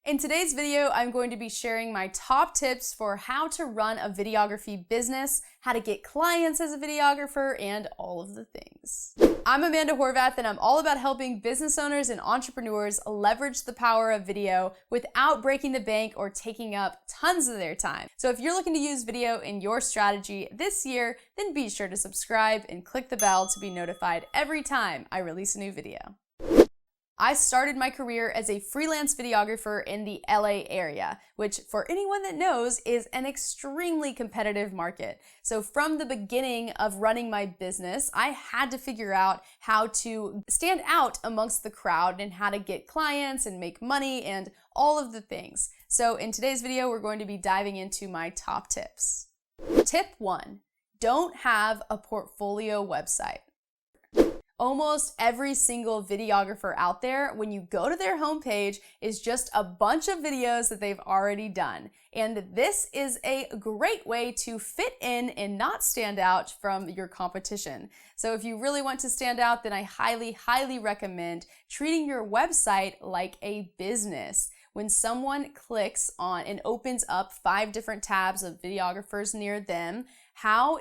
In today's video, I'm going to be sharing my top tips for how to run a videography business, how to get clients as a videographer, and all of the things. I'm Amanda Horvath, and I'm all about helping business owners and entrepreneurs leverage the power of video without breaking the bank or taking up tons of their time. So if you're looking to use video in your strategy this year, then be sure to subscribe and click the bell to be notified every time I release a new video. I started my career as a freelance videographer in the LA area, which for anyone that knows is an extremely competitive market. So from the beginning of running my business, I had to figure out how to stand out amongst the crowd and how to get clients and make money and all of the things. So in today's video, we're going to be diving into my top tips. Tip 1, don't have a portfolio website. Almost every single videographer out there, when you go to their homepage, is just a bunch of videos that they've already done. And this is a great way to fit in and not stand out from your competition. So if you really want to stand out, then I highly recommend treating your website like a business. When someone clicks on and opens up 5 different tabs of videographers near them, how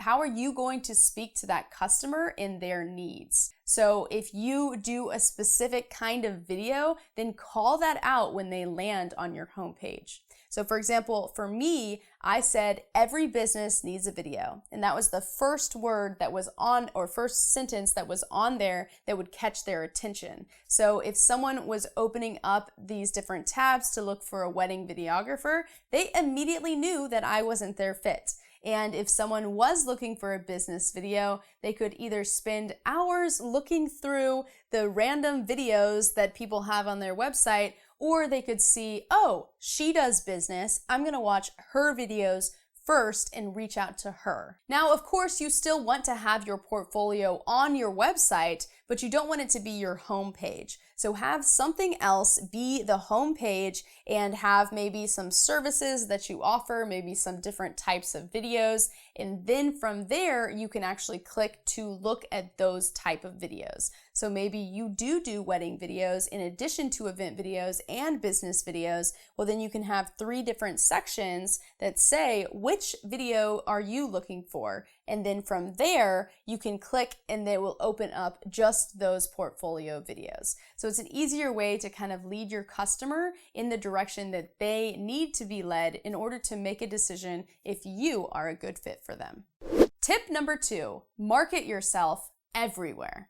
are you going to speak to that customer in their needs? So if you do a specific kind of video, then call that out when they land on your homepage. So for example, for me, I said every business needs a video. And that was the first word that was on, or first sentence that was on there that would catch their attention. So if someone was opening up these different tabs to look for a wedding videographer, they immediately knew that I wasn't their fit. And if someone was looking for a business video, they could either spend hours looking through the random videos that people have on their website, or they could see, oh, she does business. I'm gonna watch her videos first and reach out to her. Now, of course, you still want to have your portfolio on your website, but you don't want it to be your homepage. So have something else be the homepage and have maybe some services that you offer, maybe some different types of videos. And then from there, you can actually click to look at those type of videos. So maybe you do wedding videos in addition to event videos and business videos. Well, then you can have 3 different sections that say, which video are you looking for? And then from there, you can click and they will open up just those portfolio videos. So it's an easier way to kind of lead your customer in the direction that they need to be led in order to make a decision if you are a good fit for them. Tip number 2, market yourself everywhere.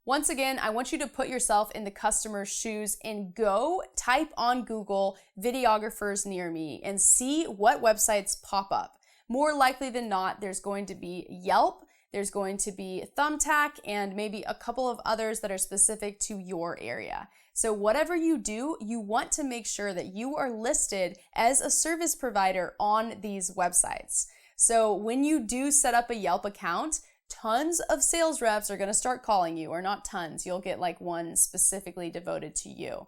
Once again, I want you to put yourself in the customer's shoes and go type on Google videographers near me and see what websites pop up. More likely than not, there's going to be Yelp, there's going to be Thumbtack, and maybe a couple of others that are specific to your area. So whatever you do, you want to make sure that you are listed as a service provider on these websites. So when you do set up a Yelp account, tons of sales reps are going to start calling you, or not tons, you'll get like one specifically devoted to you.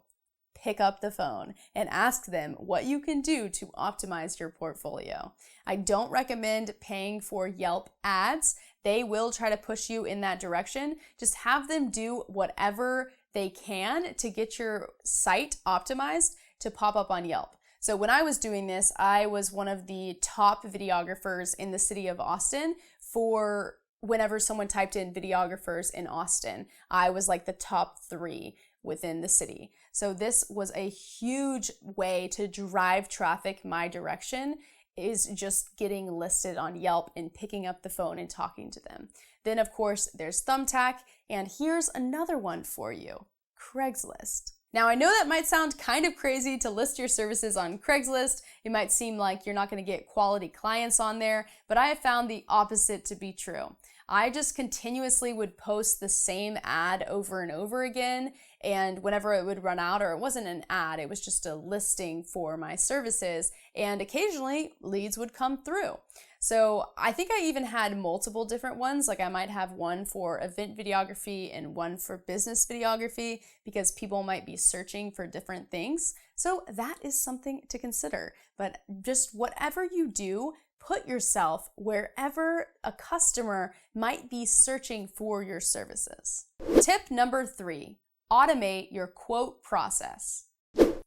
Pick up the phone and ask them what you can do to optimize your portfolio. I don't recommend paying for Yelp ads. They will try to push you in that direction. Just have them do whatever they can to get your site optimized to pop up on Yelp. So when I was doing this, I was one of the top videographers in the city of Austin for whenever someone typed in videographers in Austin. I was like the top 3 within the city. So this was a huge way to drive traffic my direction, is just getting listed on Yelp and picking up the phone and talking to them. Then of course there's Thumbtack, and here's another one for you, Craigslist. Now I know that might sound kind of crazy to list your services on Craigslist. It might seem like you're not going to get quality clients on there, but I have found the opposite to be true. I just continuously would post the same ad over and over again, and whenever it would run out, or it wasn't an ad, it was just a listing for my services, and occasionally leads would come through. So I think I even had multiple different ones, like I might have one for event videography and one for business videography, because people might be searching for different things. So that is something to consider. But just whatever you do, put yourself wherever a customer might be searching for your services. Tip number 3, automate your quote process.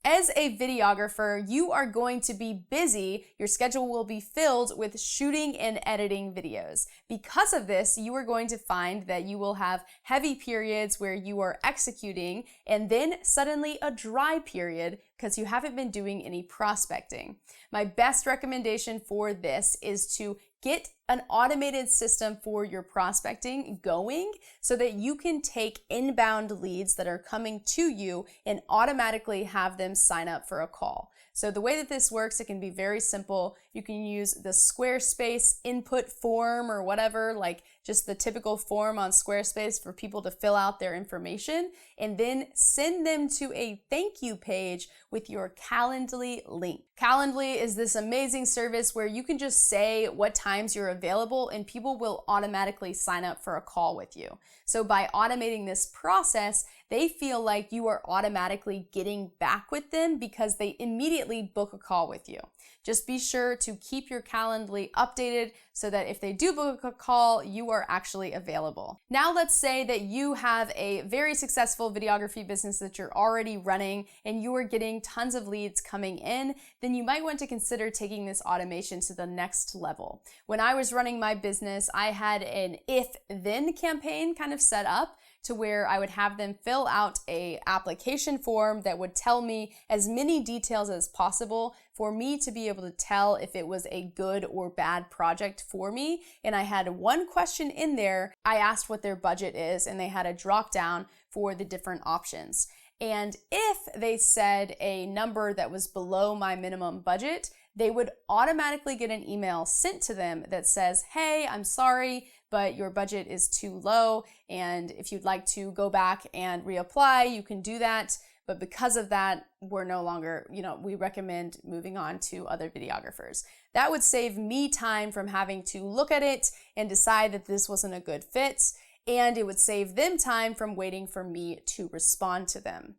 As a videographer, you are going to be busy. Your schedule will be filled with shooting and editing videos. Because of this, you are going to find that you will have heavy periods where you are executing and then suddenly a dry period because you haven't been doing any prospecting. My best recommendation for this is to get an automated system for your prospecting going so that you can take inbound leads that are coming to you and automatically have them sign up for a call. So the way that this works, it can be very simple. You can use the Squarespace input form or whatever, like just the typical form on Squarespace for people to fill out their information, and then send them to a thank you page with your Calendly link. Calendly is this amazing service where you can just say what times you're available and people will automatically sign up for a call with you. So by automating this process, they feel like you are automatically getting back with them because they immediately book a call with you. Just be sure to keep your Calendly updated so that if they do book a call, you are actually available. Now let's say that you have a very successful videography business that you're already running and you are getting tons of leads coming in, then you might want to consider taking this automation to the next level. When I was running my business, I had an if-then campaign kind of set up to where I would have them fill out a application form that would tell me as many details as possible for me to be able to tell if it was a good or bad project for me. And I had one question in there. I asked what their budget is, and they had a drop down for the different options. And if they said a number that was below my minimum budget, they would automatically get an email sent to them that says, hey, I'm sorry, but your budget is too low. And if you'd like to go back and reapply, you can do that. But because of that, we're no longer, we recommend moving on to other videographers. That would save me time from having to look at it and decide that this wasn't a good fit. And it would save them time from waiting for me to respond to them.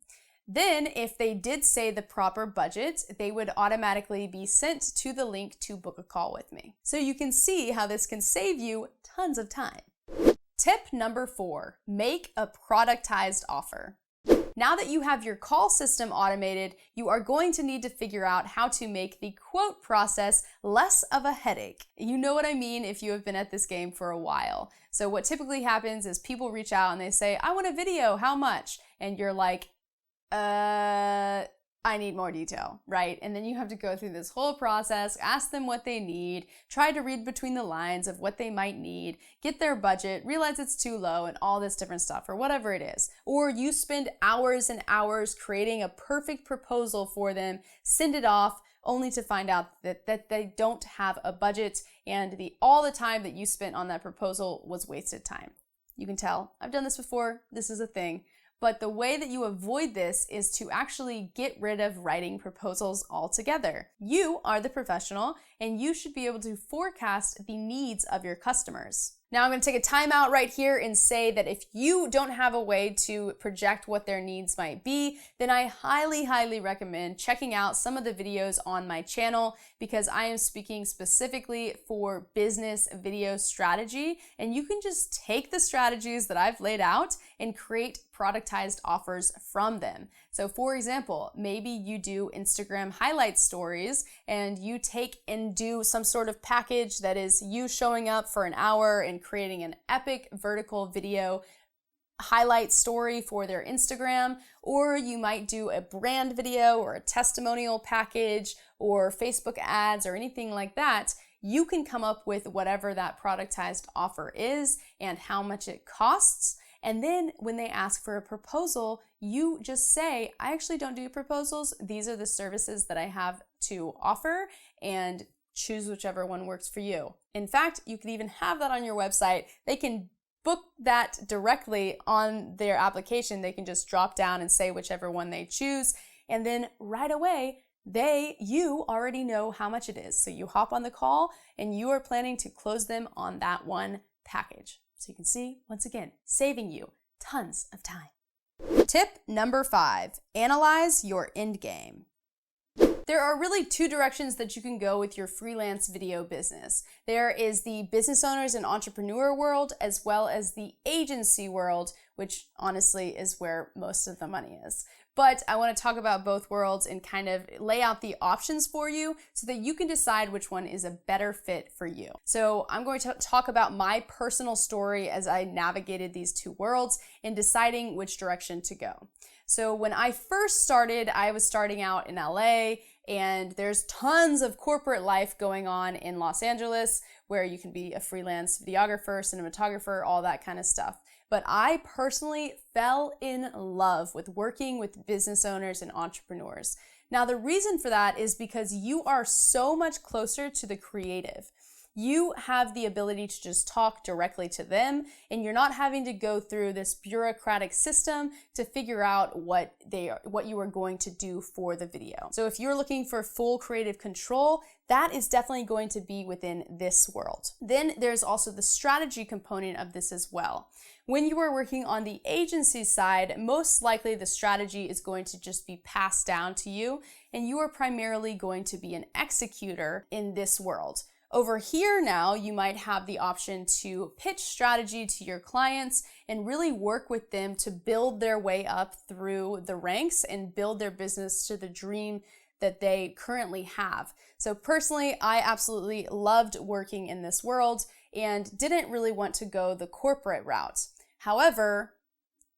Then, if they did say the proper budget, they would automatically be sent to the link to book a call with me. So you can see how this can save you tons of time. Tip number 4, make a productized offer. Now that you have your call system automated, you are going to need to figure out how to make the quote process less of a headache. You know what I mean if you have been at this game for a while. So what typically happens is people reach out and they say, I want a video, how much? And you're like, I need more detail, right? And then you have to go through this whole process, ask them what they need, try to read between the lines of what they might need, get their budget, realize it's too low and all this different stuff or whatever it is. Or you spend hours and hours creating a perfect proposal for them, send it off, only to find out that they don't have a budget and all the time that you spent on that proposal was wasted time. You can tell, I've done this before, this is a thing. But the way that you avoid this is to actually get rid of writing proposals altogether. You are the professional and you should be able to forecast the needs of your customers. Now I'm going to take a time out right here and say that if you don't have a way to project what their needs might be, then I highly recommend checking out some of the videos on my channel because I am speaking specifically for business video strategy, and you can just take the strategies that I've laid out and create productized offers from them. So for example, maybe you do Instagram highlight stories and you take and do some sort of package that is you showing up for an hour and creating an epic vertical video highlight story for their Instagram, or you might do a brand video or a testimonial package or Facebook ads or anything like that. You can come up with whatever that productized offer is and how much it costs. And then when they ask for a proposal, you just say, I actually don't do proposals. These are the services that I have to offer, and choose whichever one works for you. In fact, you could even have that on your website. They can book that directly on their application. They can just drop down and say whichever one they choose. And then right away, you already know how much it is. So you hop on the call and you are planning to close them on that one package. So you can see, once again, saving you tons of time. Tip number 5, analyze your end game. There are really 2 directions that you can go with your freelance video business. There is the business owners and entrepreneur world, as well as the agency world, which honestly is where most of the money is. but I want to talk about both worlds and kind of lay out the options for you so that you can decide which one is a better fit for you. So I'm going to talk about my personal story as I navigated these two worlds and deciding which direction to go. So when I first started, I was starting out in LA, and there's tons of corporate life going on in Los Angeles where you can be a freelance videographer, cinematographer, all that kind of stuff. But I personally fell in love with working with business owners and entrepreneurs. Now, the reason for that is because you are so much closer to the creative. You have the ability to just talk directly to them, and you're not having to go through this bureaucratic system to figure out what you are going to do for the video. So if you're looking for full creative control, that is definitely going to be within this world. Then there's also the strategy component of this as well. When you are working on the agency side, most likely the strategy is going to just be passed down to you, and you are primarily going to be an executor in this world. Over here now, you might have the option to pitch strategy to your clients and really work with them to build their way up through the ranks and build their business to the dream that they currently have. So personally, I absolutely loved working in this world and didn't really want to go the corporate route. However,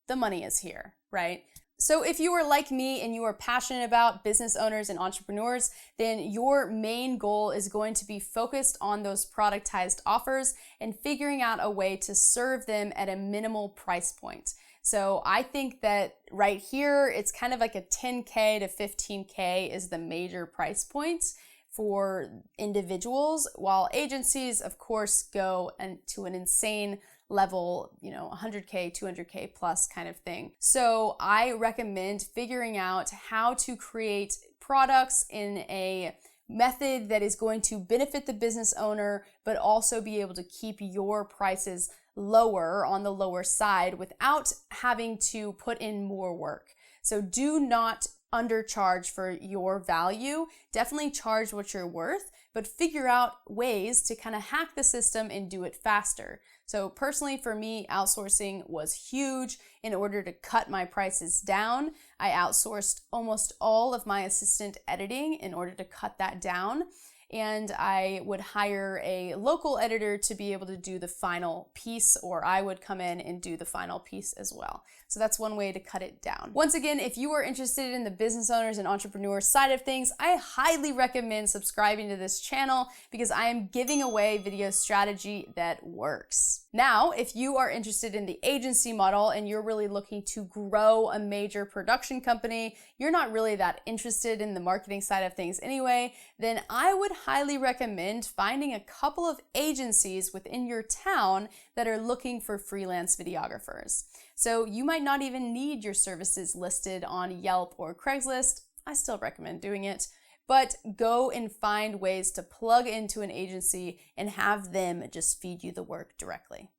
the money is here, right? So if you are like me and you are passionate about business owners and entrepreneurs, then your main goal is going to be focused on those productized offers and figuring out a way to serve them at a minimal price point. So I think that right here, it's kind of like a 10K to 15K is the major price point for individuals, while agencies, of course, go to an insane level, 100K, 200K plus kind of thing. So I recommend figuring out how to create products in a method that is going to benefit the business owner, but also be able to keep your prices lower on the lower side without having to put in more work. So do not undercharge for your value. Definitely charge what you're worth, but figure out ways to kind of hack the system and do it faster. So personally, for me, outsourcing was huge. In order to cut my prices down, I outsourced almost all of my assistant editing in order to cut that down. And I would hire a local editor to be able to do the final piece, or I would come in and do the final piece as well. So that's one way to cut it down. Once again, if you are interested in the business owners and entrepreneurs side of things, I highly recommend subscribing to this channel because I am giving away video strategy that works. Now, if you are interested in the agency model and you're really looking to grow a major production company, you're not really that interested in the marketing side of things anyway, then I would highly recommend finding a couple of agencies within your town that are looking for freelance videographers. So you might not even need your services listed on Yelp or Craigslist. I still recommend doing it, but go and find ways to plug into an agency and have them just feed you the work directly.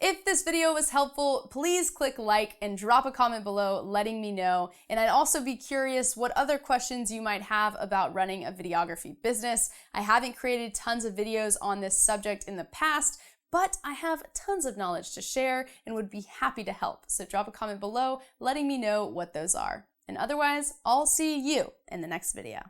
If this video was helpful, please click like and drop a comment below letting me know. And I'd also be curious what other questions you might have about running a videography business. I haven't created tons of videos on this subject in the past, but I have tons of knowledge to share and would be happy to help. So drop a comment below letting me know what those are. And otherwise, I'll see you in the next video.